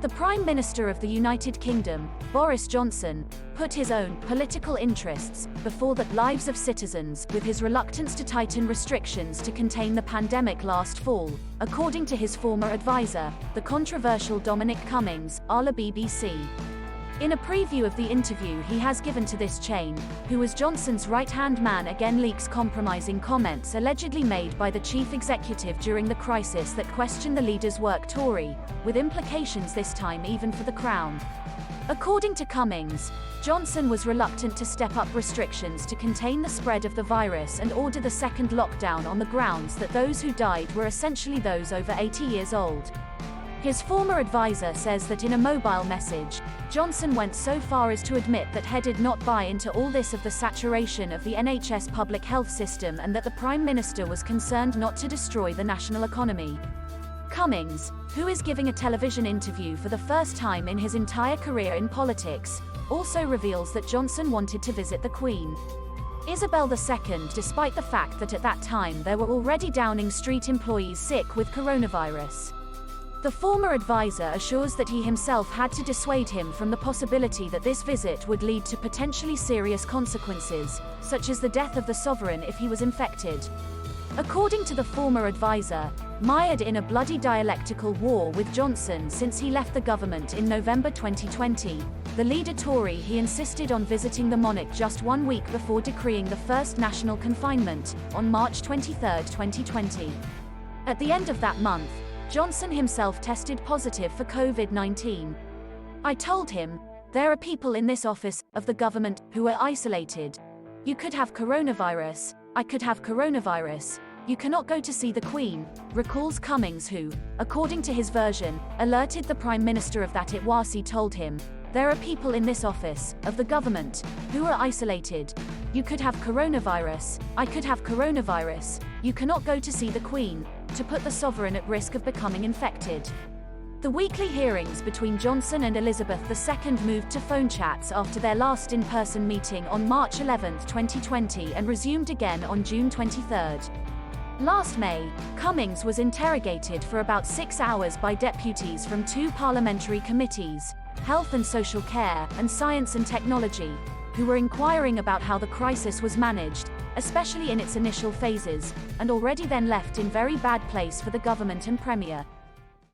The Prime Minister of the United Kingdom, Boris Johnson, put his own political interests before the lives of citizens with his reluctance to tighten restrictions to contain the pandemic last fall, according to his former advisor, the controversial Dominic Cummings, à la BBC. In a preview of the interview he has given to this chain, who was Johnson's right-hand man, again leaks compromising comments allegedly made by the chief executive during the crisis that question the leader's work Tory, with implications this time even for the Crown. According to Cummings, Johnson was reluctant to step up restrictions to contain the spread of the virus and order the second lockdown on the grounds that those who died were essentially those over 80 years old. His former advisor says that in a mobile message, Johnson went so far as to admit that he did not buy into all this of the saturation of the NHS public health system and that the Prime Minister was concerned not to destroy the national economy. Cummings, who is giving a television interview for the first time in his entire career in politics, also reveals that Johnson wanted to visit the Queen Isabel II, despite the fact that at that time there were already Downing Street employees sick with coronavirus. The former advisor assures that he himself had to dissuade him from the possibility that this visit would lead to potentially serious consequences, such as the death of the sovereign if he was infected. According to the former advisor, mired in a bloody dialectical war with Johnson since he left the government in November 2020, the leader Tory he insisted on visiting the monarch just 1 week before decreeing the first national confinement, on March 23, 2020. At the end of that month, Johnson himself tested positive for COVID-19. I told him, there are people in this office of the government who are isolated. You could have coronavirus, I could have coronavirus. You cannot go to see the Queen, recalls Cummings, who, according to his version, alerted the Prime Minister of that. He told him, there are people in this office of the government who are isolated. You could have coronavirus, I could have coronavirus. You cannot go to see the Queen, to put the sovereign at risk of becoming infected. The weekly hearings between Johnson and Elizabeth II moved to phone chats after their last in-person meeting on March 11, 2020 and resumed again on June 23. Last May, Cummings was interrogated for about 6 hours by deputies from 2 parliamentary committees, Health and Social Care and Science and Technology, who were inquiring about how the crisis was managed, especially in its initial phases, and already then left in very bad place for the government and Premier.